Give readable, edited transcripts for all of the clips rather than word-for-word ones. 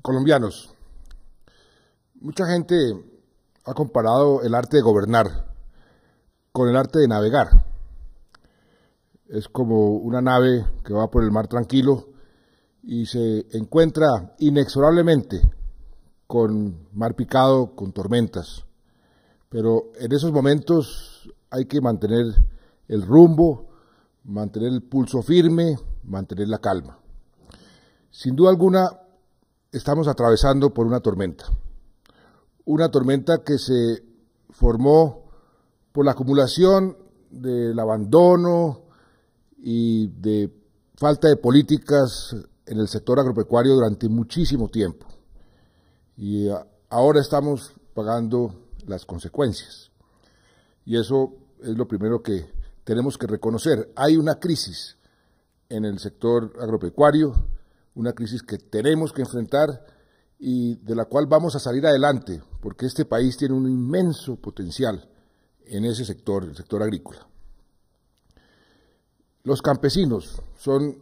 Colombianos, mucha gente ha comparado el arte de gobernar con el arte de navegar. Es como una nave que va por el mar tranquilo y se encuentra inexorablemente con mar picado, con tormentas. Pero en esos momentos hay que mantener el rumbo, mantener el pulso firme, mantener la calma. Sin duda alguna, estamos atravesando por una tormenta que se formó por la acumulación del abandono y de falta de políticas en el sector agropecuario durante muchísimo tiempo. Y ahora estamos pagando las consecuencias. Y eso es lo primero que tenemos que reconocer. Hay una crisis en el sector agropecuario, una crisis que tenemos que enfrentar y de la cual vamos a salir adelante, porque este país tiene un inmenso potencial en ese sector, el sector agrícola. Los campesinos son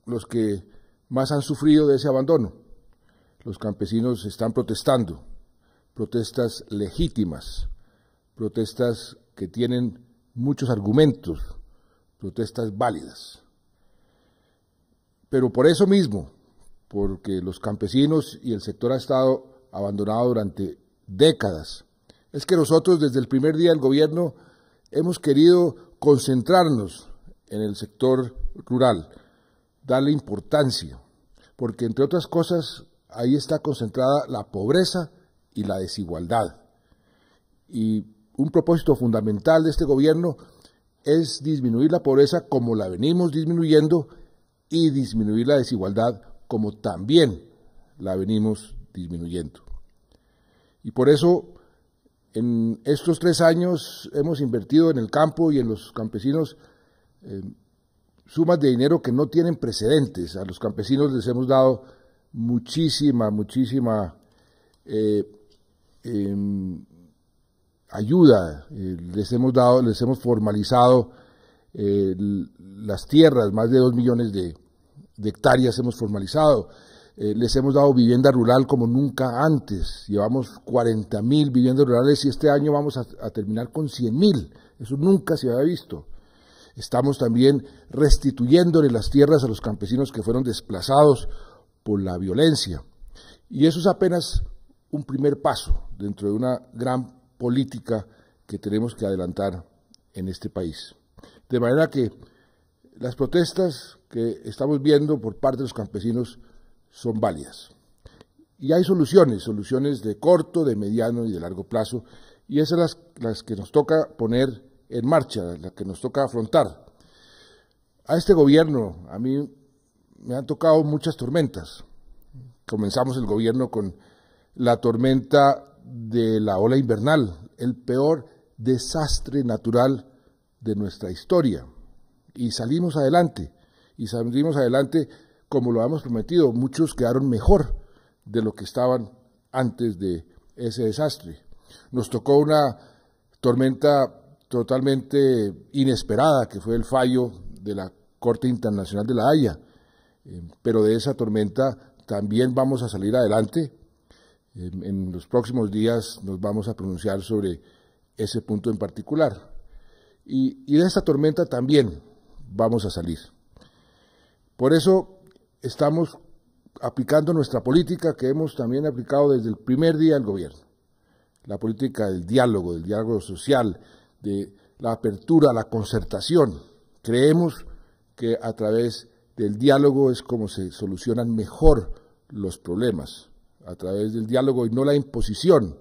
los que más han sufrido de ese abandono. Los campesinos están protestando, protestas legítimas, protestas que tienen muchos argumentos, protestas válidas. Pero por eso mismo, porque los campesinos y el sector ha estado abandonado durante décadas, es que nosotros desde el primer día del gobierno hemos querido concentrarnos en el sector rural, darle importancia, porque entre otras cosas ahí está concentrada la pobreza y la desigualdad. Y un propósito fundamental de este gobierno es disminuir la pobreza como la venimos disminuyendo y disminuir la desigualdad como también la venimos disminuyendo. Y por eso en estos 3 años hemos invertido en el campo y en los campesinos sumas de dinero que no tienen precedentes. A los campesinos les hemos dado muchísima ayuda, les hemos formalizado las tierras, más de 2 millones de hectáreas hemos formalizado, les hemos dado vivienda rural como nunca antes, llevamos 40.000 viviendas rurales y este año vamos a terminar con 100.000, eso nunca se había visto. Estamos también restituyéndole las tierras a los campesinos que fueron desplazados por la violencia. Y eso es apenas un primer paso dentro de una gran política que tenemos que adelantar en este país. De manera que las protestas que estamos viendo por parte de los campesinos son válidas. Y hay soluciones de corto, de mediano y de largo plazo, y esas son las que nos toca poner en marcha, las que nos toca afrontar. A este gobierno, a mí me han tocado muchas tormentas. Comenzamos el gobierno con la tormenta de la ola invernal, el peor desastre natural de nuestra historia. Y salimos adelante como lo habíamos prometido. Muchos quedaron mejor de lo que estaban antes de ese desastre. Nos tocó una tormenta totalmente inesperada, que fue el fallo de la Corte Internacional de la Haya, pero de esa tormenta también vamos a salir adelante. En los próximos días nos vamos a pronunciar sobre ese punto en particular. Y de esta tormenta también vamos a salir. Por eso estamos aplicando nuestra política que hemos también aplicado desde el primer día del gobierno. La política del diálogo social, de la apertura, la concertación. Creemos que a través del diálogo es como se solucionan mejor los problemas. A través del diálogo y no la imposición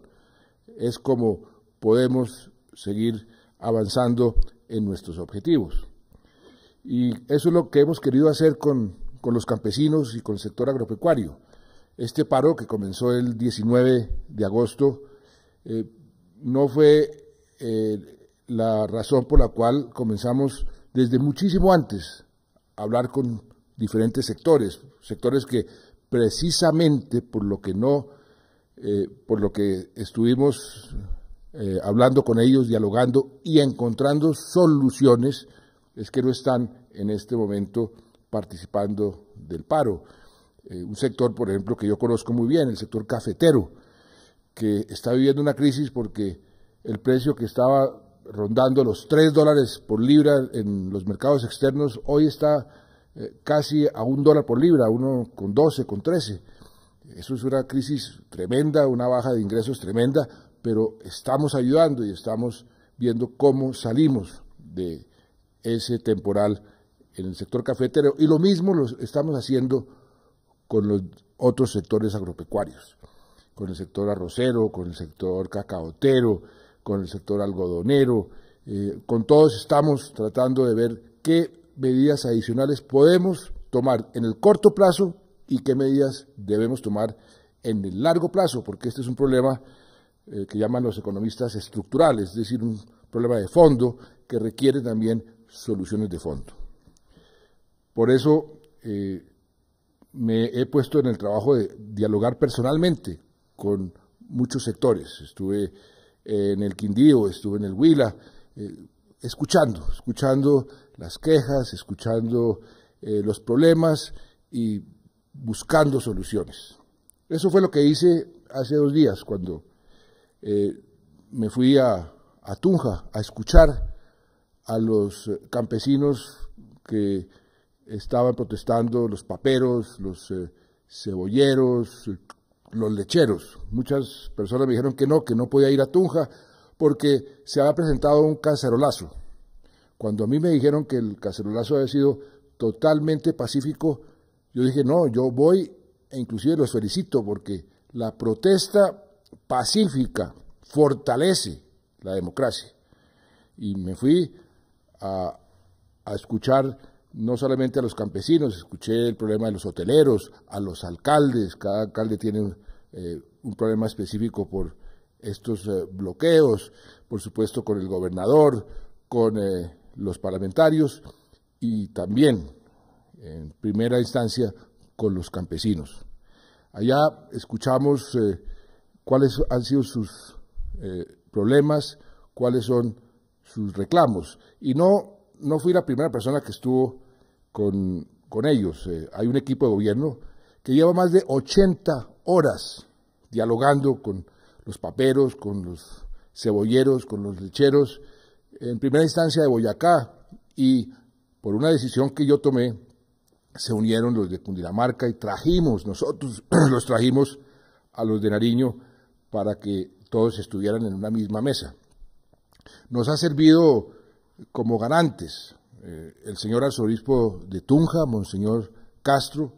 es como podemos seguir avanzando en nuestros objetivos. Y eso es lo que hemos querido hacer con los campesinos y con el sector agropecuario. Este paro que comenzó el 19 de agosto no fue la razón por la cual comenzamos desde muchísimo antes a hablar con diferentes sectores que precisamente por lo que estuvimos hablando con ellos, dialogando y encontrando soluciones, es que no están en este momento participando del paro. Un sector, por ejemplo, que yo conozco muy bien, el sector cafetero, que está viviendo una crisis porque el precio que estaba rondando los $3 por libra en los mercados externos, hoy está casi a $1 por libra, 1,12, con 13. Eso es una crisis tremenda, una baja de ingresos tremenda, pero estamos ayudando y estamos viendo cómo salimos de ese temporal en el sector cafetero, y lo mismo lo estamos haciendo con los otros sectores agropecuarios, con el sector arrocero, con el sector cacaotero, con el sector algodonero. Con todos estamos tratando de ver qué medidas adicionales podemos tomar en el corto plazo y qué medidas debemos tomar en el largo plazo, porque este es un problema que llaman los economistas estructural, es decir, un problema de fondo que requiere también soluciones de fondo. Por eso me he puesto en el trabajo de dialogar personalmente con muchos sectores. Estuve en el Quindío, estuve en el Huila, escuchando las quejas, escuchando los problemas y buscando soluciones. Eso fue lo que hice hace 2 días cuando me fui a Tunja a escuchar a los campesinos que estaban protestando, los paperos, los cebolleros, los lecheros. Muchas personas me dijeron que no podía ir a Tunja porque se había presentado un cacerolazo. Cuando a mí me dijeron que el cacerolazo había sido totalmente pacífico, yo dije, no, yo voy e inclusive los felicito porque la protesta pacífica fortalece la democracia. Y me fui a escuchar no solamente a los campesinos, escuché el problema de los hoteleros, a los alcaldes. Cada alcalde tiene un problema específico por estos bloqueos, por supuesto con el gobernador, con los parlamentarios y también, en primera instancia, con los campesinos. Allá escuchamos cuáles han sido sus problemas, cuáles son sus reclamos. Y no fui la primera persona que estuvo con ellos. Hay un equipo de gobierno que lleva más de 80 horas dialogando con los paperos, con los cebolleros, con los lecheros, en primera instancia de Boyacá, y por una decisión que yo tomé, se unieron los de Cundinamarca y nosotros los trajimos a los de Nariño para que todos estuvieran en una misma mesa. Nos ha servido como garantes el señor arzobispo de Tunja, Monseñor Castro,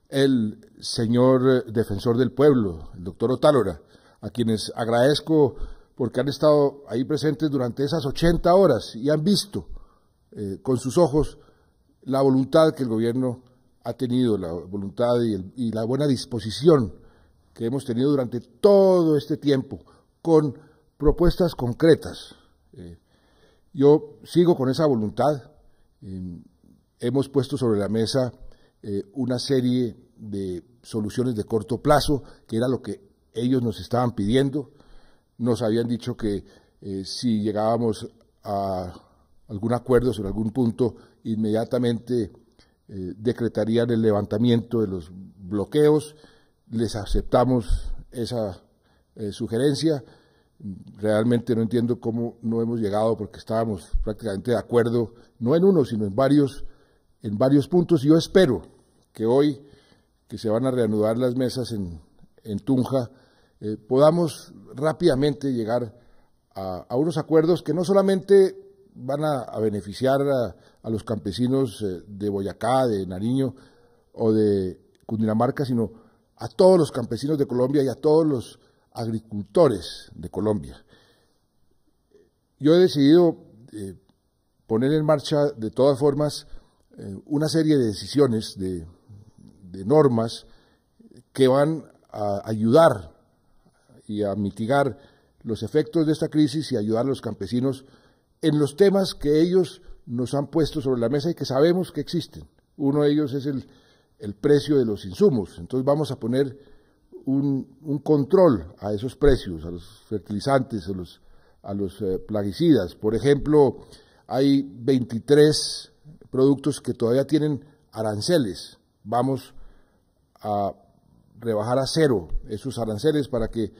el señor defensor del pueblo, el doctor Otálora, a quienes agradezco porque han estado ahí presentes durante esas 80 horas y han visto con sus ojos la voluntad que el gobierno ha tenido, la voluntad y la buena disposición que hemos tenido durante todo este tiempo, con propuestas concretas. Yo sigo con esa voluntad. Hemos puesto sobre la mesa una serie de soluciones de corto plazo, que era lo que ellos nos estaban pidiendo. Nos habían dicho que si llegábamos a algún acuerdo sobre algún punto, inmediatamente decretarían el levantamiento de los bloqueos. Les aceptamos esa sugerencia. Realmente no entiendo cómo no hemos llegado, porque estábamos prácticamente de acuerdo, no en uno, sino en varios puntos. Y yo espero que hoy, que se van a reanudar las mesas en Tunja, podamos rápidamente llegar a unos acuerdos que no solamente van a beneficiar a los campesinos de Boyacá, de Nariño o de Cundinamarca, sino a todos los campesinos de Colombia y a todos los agricultores de Colombia. Yo he decidido poner en marcha de todas formas una serie de decisiones, de normas que van a ayudar y a mitigar los efectos de esta crisis y ayudar a los campesinos en los temas que ellos nos han puesto sobre la mesa y que sabemos que existen. Uno de ellos es el precio de los insumos. Entonces vamos a poner un control a esos precios, a los fertilizantes, a los plaguicidas. Por ejemplo, hay 23 productos que todavía tienen aranceles. Vamos a rebajar a cero esos aranceles para que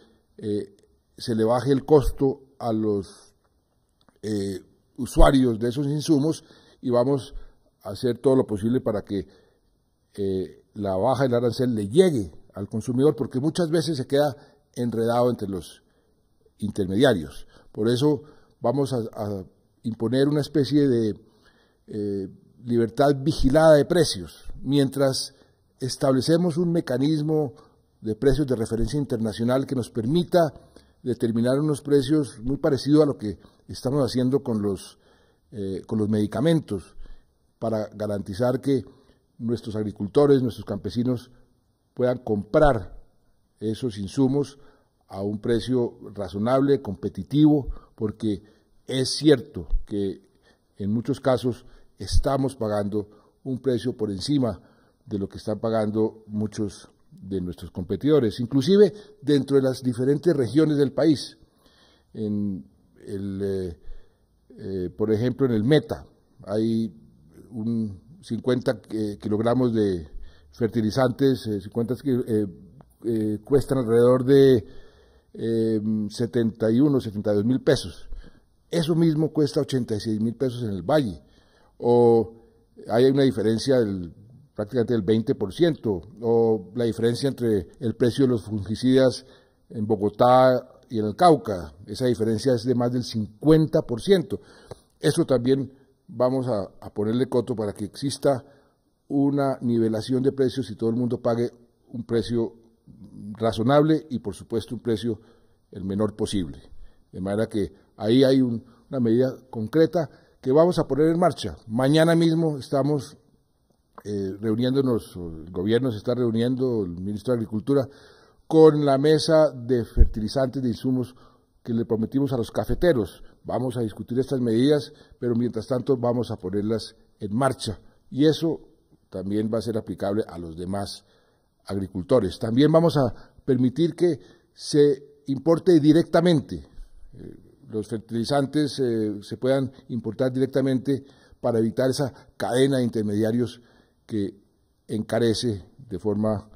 se le baje el costo a los usuarios de esos insumos, y vamos a hacer todo lo posible para que la baja del arancel le llegue al consumidor, porque muchas veces se queda enredado entre los intermediarios. Por eso vamos a imponer una especie de libertad vigilada de precios, mientras establecemos un mecanismo de precios de referencia internacional que nos permita determinar unos precios muy parecidos a lo que estamos haciendo con los medicamentos, para garantizar que nuestros agricultores, nuestros campesinos puedan comprar esos insumos a un precio razonable, competitivo, porque es cierto que en muchos casos estamos pagando un precio por encima de lo que están pagando muchos de nuestros competidores, inclusive dentro de las diferentes regiones del país. Por ejemplo, en el Meta hay 50 kilogramos de fertilizantes, 50 cuestan alrededor de 71, 72 mil pesos. Eso mismo cuesta 86 mil pesos en el Valle, o hay una diferencia prácticamente del 20%, o la diferencia entre el precio de los fungicidas en Bogotá y en el Cauca, esa diferencia es de más del 50%. Eso también vamos a ponerle coto para que exista una nivelación de precios y todo el mundo pague un precio razonable y, por supuesto, un precio el menor posible. De manera que ahí hay una medida concreta que vamos a poner en marcha. Mañana mismo estamos reuniéndonos, el gobierno se está reuniendo, el ministro de Agricultura, con la mesa de fertilizantes, de insumos que le prometimos a los cafeteros. Vamos a discutir estas medidas, pero mientras tanto vamos a ponerlas en marcha, y eso también va a ser aplicable a los demás agricultores. También vamos a permitir que se importe directamente, los fertilizantes se puedan importar directamente para evitar esa cadena de intermediarios que encarece de forma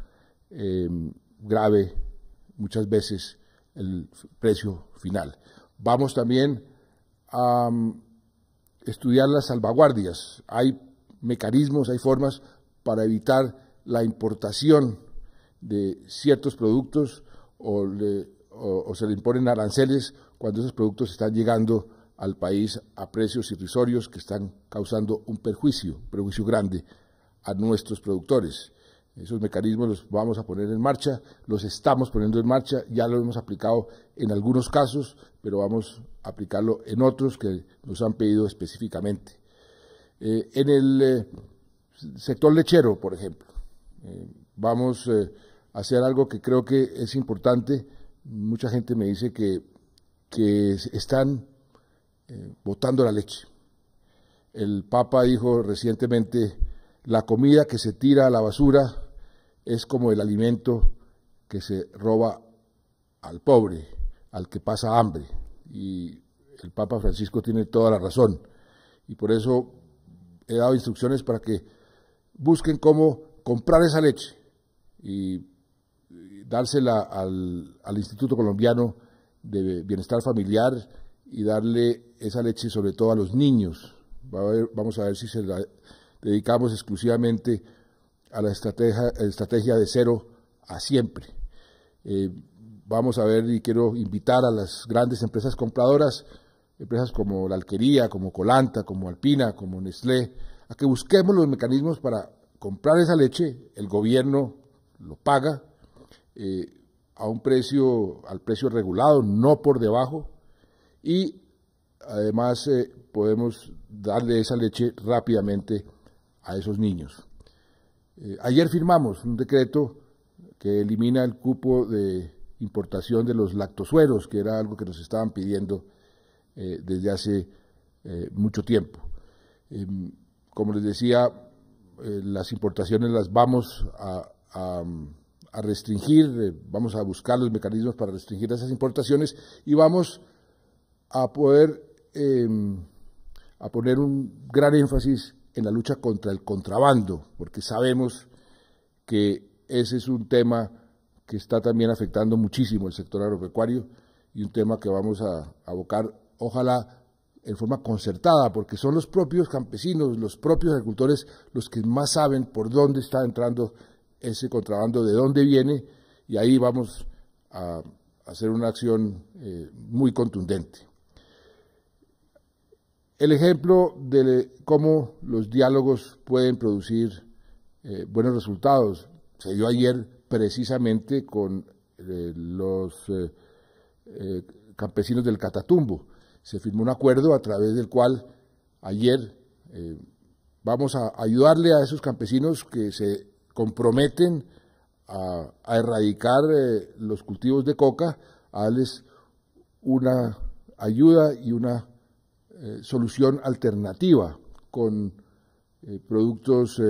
grave muchas veces el precio final. Vamos también a estudiar las salvaguardias. Hay mecanismos, hay formas para evitar la importación de ciertos productos o se le imponen aranceles cuando esos productos están llegando al país a precios irrisorios que están causando un perjuicio grande a nuestros productores. Esos mecanismos los vamos a poner en marcha, los estamos poniendo en marcha, ya lo hemos aplicado en algunos casos, pero vamos a aplicarlo en otros que nos han pedido específicamente. En el sector lechero, por ejemplo, vamos a hacer algo que creo que es importante. Mucha gente me dice que están botando la leche. El Papa dijo recientemente: la comida que se tira a la basura es como el alimento que se roba al pobre, al que pasa hambre. Y el Papa Francisco tiene toda la razón. Y por eso he dado instrucciones para que busquen cómo comprar esa leche y dársela al Instituto Colombiano de Bienestar Familiar y darle esa leche sobre todo a los niños. Vamos a ver si se la dedicamos exclusivamente a la estrategia de cero a siempre. Vamos a ver, y quiero invitar a las grandes empresas compradoras, empresas como la Alquería, como Colanta, como Alpina, como Nestlé, a que busquemos los mecanismos para comprar esa leche. El gobierno lo paga al precio regulado, no por debajo, y además podemos darle esa leche rápidamente a esos niños. Ayer firmamos un decreto que elimina el cupo de importación de los lactosueros, que era algo que nos estaban pidiendo desde hace mucho tiempo. Como les decía, las importaciones las vamos a restringir, vamos a buscar los mecanismos para restringir esas importaciones, y vamos a poder a poner un gran énfasis en la lucha contra el contrabando, porque sabemos que ese es un tema que está también afectando muchísimo el sector agropecuario y un tema que vamos a abocar, ojalá en forma concertada, porque son los propios campesinos, los propios agricultores los que más saben por dónde está entrando ese contrabando, de dónde viene, y ahí vamos a hacer una acción muy contundente. El ejemplo de cómo los diálogos pueden producir buenos resultados se dio ayer precisamente con los campesinos del Catatumbo. Se firmó un acuerdo a través del cual ayer vamos a ayudarle a esos campesinos que se comprometen a erradicar los cultivos de coca, a darles una ayuda y una solución alternativa con productos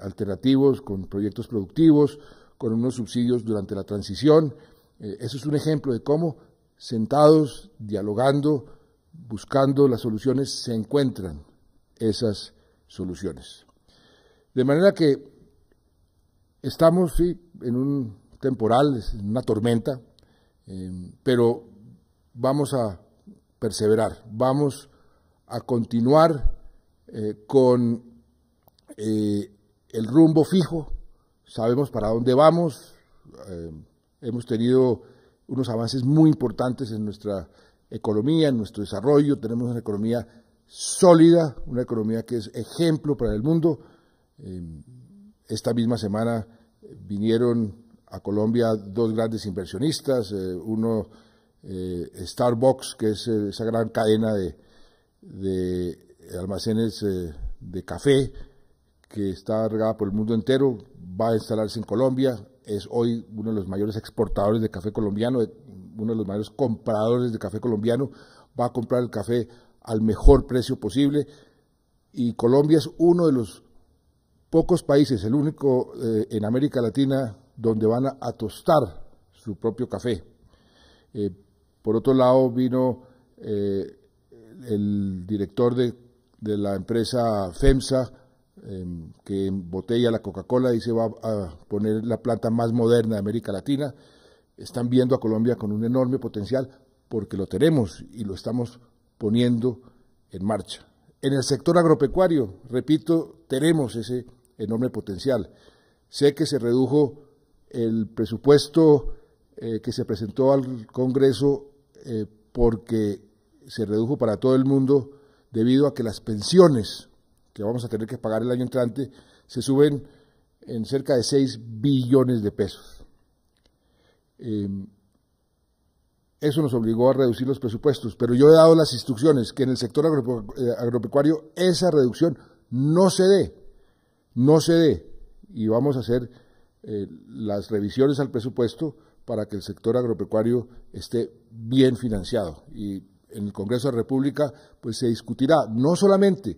alternativos, con proyectos productivos, con unos subsidios durante la transición. Eso es un ejemplo de cómo sentados, dialogando, buscando las soluciones, se encuentran esas soluciones. De manera que estamos, sí, en un temporal, en una tormenta, pero vamos a perseverar, vamos a continuar con el rumbo fijo, sabemos para dónde vamos, hemos tenido unos avances muy importantes en nuestra economía, en nuestro desarrollo, tenemos una economía sólida, una economía que es ejemplo para el mundo. Esta misma semana vinieron a Colombia dos grandes inversionistas, uno Starbucks, que es esa gran cadena de almacenes de café que está regada por el mundo entero, va a instalarse en Colombia, es hoy uno de los mayores exportadores de café colombiano, uno de los mayores compradores de café colombiano, va a comprar el café al mejor precio posible, y Colombia es uno de los pocos países, el único en América Latina, donde van a tostar su propio café. Por otro lado vino el director de la empresa FEMSA, que embotella la Coca-Cola y se va a poner la planta más moderna de América Latina. Están viendo a Colombia con un enorme potencial porque lo tenemos y lo estamos poniendo en marcha. En el sector agropecuario, repito, tenemos ese enorme potencial. Sé que se redujo el presupuesto que se presentó al Congreso porque se redujo para todo el mundo debido a que las pensiones que vamos a tener que pagar el año entrante se suben en cerca de 6 billones de pesos. Eso nos obligó a reducir los presupuestos, pero yo he dado las instrucciones que en el sector agropecuario esa reducción no se dé, y vamos a hacer las revisiones al presupuesto para que el sector agropecuario esté bien financiado, y en el Congreso de la República pues se discutirá no solamente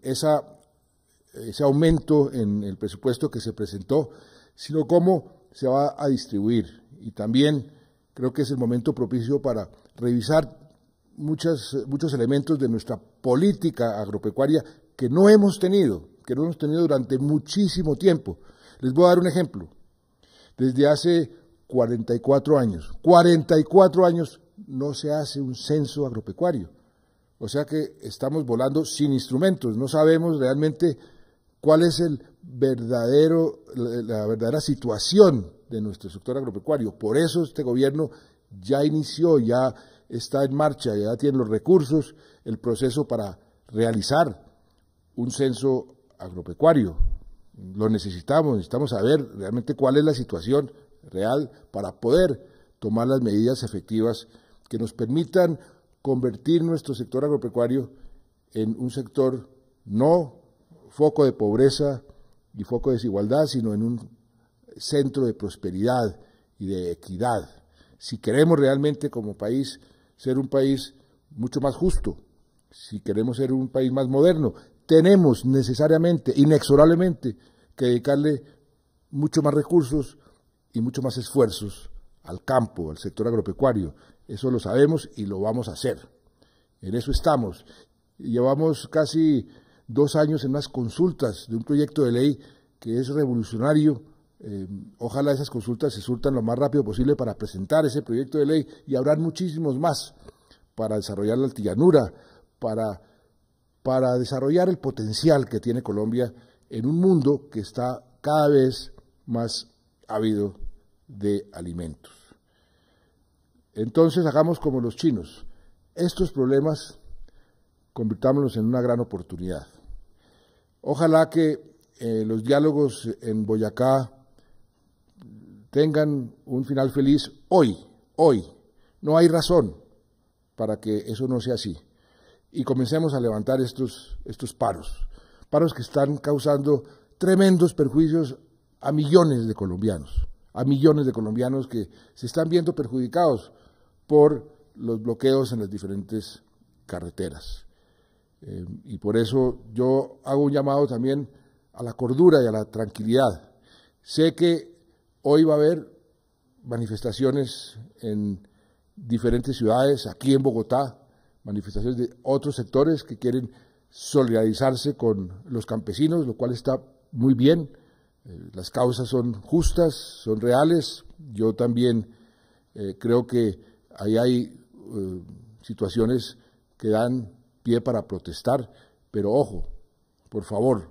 ese aumento en el presupuesto que se presentó, sino cómo se va a distribuir, y también creo que es el momento propicio para revisar muchos elementos de nuestra política agropecuaria que no hemos tenido durante muchísimo tiempo. Les voy a dar un ejemplo. Desde hace 44 años no se hace un censo agropecuario. O sea que estamos volando sin instrumentos, no sabemos realmente cuál es la verdadera situación de nuestro sector agropecuario. Por eso este gobierno ya inició, ya está en marcha, ya tiene los recursos, el proceso para realizar un censo agropecuario. Lo necesitamos saber realmente cuál es la situación real para poder tomar las medidas efectivas que nos permitan convertir nuestro sector agropecuario en un sector no foco de pobreza y foco de desigualdad, sino en un centro de prosperidad y de equidad. Si queremos realmente como país ser un país mucho más justo, si queremos ser un país más moderno, tenemos necesariamente, inexorablemente, que dedicarle mucho más recursos y mucho más esfuerzos al campo, al sector agropecuario. Eso lo sabemos y lo vamos a hacer. En eso estamos. Llevamos casi 2 años en unas consultas de un proyecto de ley que es revolucionario. Ojalá esas consultas se surtan lo más rápido posible para presentar ese proyecto de ley, y habrá muchísimos más para desarrollar la altillanura, para desarrollar el potencial que tiene Colombia en un mundo que está cada vez más ávido de alimentos. Entonces hagamos como los chinos. Estos problemas convirtámoslos en una gran oportunidad. Ojalá que los diálogos en Boyacá tengan un final feliz hoy. No hay razón para que eso no sea así. Y comencemos a levantar estos paros que están causando tremendos perjuicios a millones de colombianos que se están viendo perjudicados por los bloqueos en las diferentes carreteras. Y por eso yo hago un llamado también a la cordura y a la tranquilidad. Sé que hoy va a haber manifestaciones en diferentes ciudades, aquí en Bogotá, manifestaciones de otros sectores que quieren solidarizarse con los campesinos, lo cual está muy bien. Las causas son justas, son reales. Yo también creo que ahí hay situaciones que dan pie para protestar, pero ojo, por favor,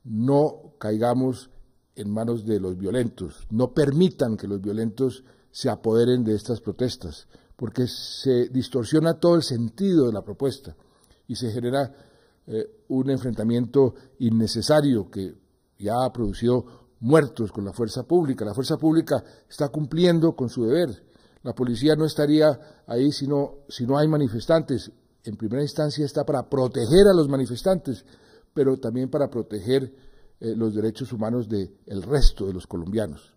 no caigamos en manos de los violentos, no permitan que los violentos se apoderen de estas protestas, porque se distorsiona todo el sentido de la propuesta y se genera un enfrentamiento innecesario que ya ha producido muertos con la fuerza pública. La fuerza pública está cumpliendo con su deber. La policía no estaría ahí si no hay manifestantes. En primera instancia está para proteger a los manifestantes, pero también para proteger los derechos humanos del resto de los colombianos.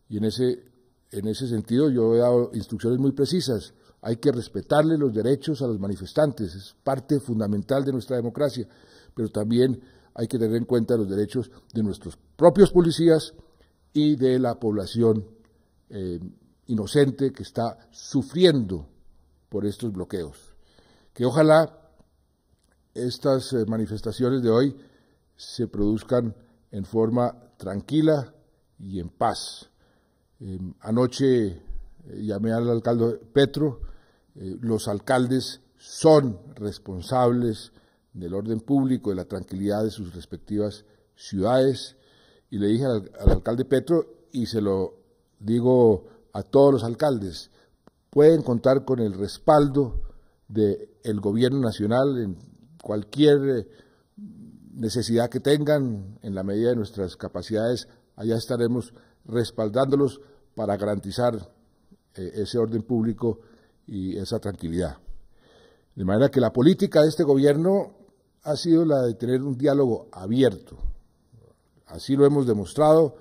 Y en ese sentido yo he dado instrucciones muy precisas. Hay que respetarle los derechos a los manifestantes, es parte fundamental de nuestra democracia, pero también hay que tener en cuenta los derechos de nuestros propios policías y de la población inocente que está sufriendo por estos bloqueos. Que ojalá estas manifestaciones de hoy se produzcan en forma tranquila y en paz. Anoche llamé al alcalde Petro. Los alcaldes son responsables del orden público, de la tranquilidad de sus respectivas ciudades, y le dije al alcalde Petro, y se lo digo a todos los alcaldes, pueden contar con el respaldo del gobierno nacional en cualquier necesidad que tengan, en la medida de nuestras capacidades, allá estaremos respaldándolos para garantizar ese orden público y esa tranquilidad. De manera que la política de este gobierno ha sido la de tener un diálogo abierto. Así lo hemos demostrado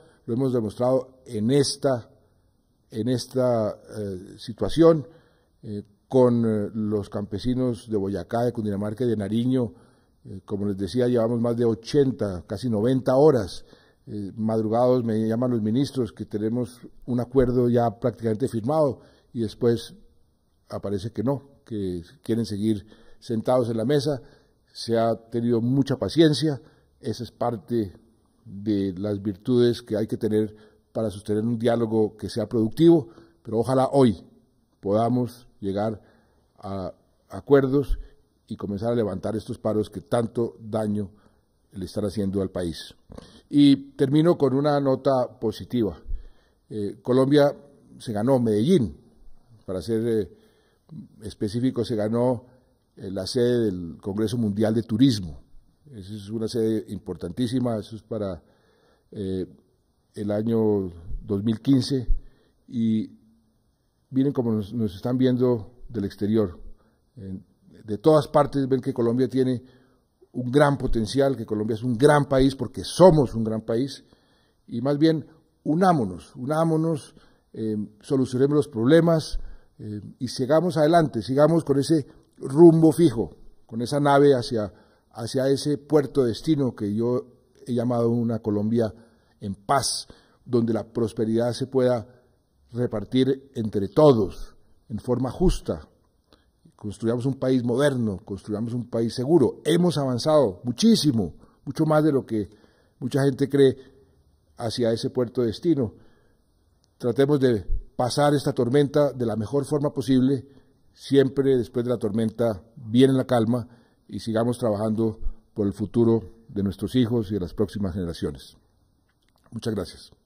en esta situación con los campesinos de Boyacá, de Cundinamarca y de Nariño. Como les decía, llevamos más de 80, casi 90 horas madrugados, me llaman los ministros que tenemos un acuerdo ya prácticamente firmado y después aparece que no, que quieren seguir sentados en la mesa. Se ha tenido mucha paciencia, esa es parte de las virtudes que hay que tener para sostener un diálogo que sea productivo, pero ojalá hoy podamos llegar a acuerdos y comenzar a levantar estos paros que tanto daño le están haciendo al país. Y termino con una nota positiva. Colombia se ganó Medellín, para ser específico, se ganó la sede del Congreso Mundial de Turismo. Esa es una sede importantísima, eso es para el año 2015, y miren cómo nos están viendo del exterior. De todas partes ven que Colombia tiene un gran potencial, que Colombia es un gran país porque somos un gran país, y más bien unámonos, solucionemos los problemas y sigamos adelante, sigamos con ese rumbo fijo, con esa nave hacia ese puerto destino que yo he llamado una Colombia en paz, donde la prosperidad se pueda repartir entre todos en forma justa, construyamos un país moderno, construyamos un país seguro. Hemos avanzado muchísimo, mucho más de lo que mucha gente cree hacia ese puerto de destino. Tratemos de pasar esta tormenta de la mejor forma posible. Siempre después de la tormenta viene la calma y sigamos trabajando por el futuro de nuestros hijos y de las próximas generaciones. Muchas gracias.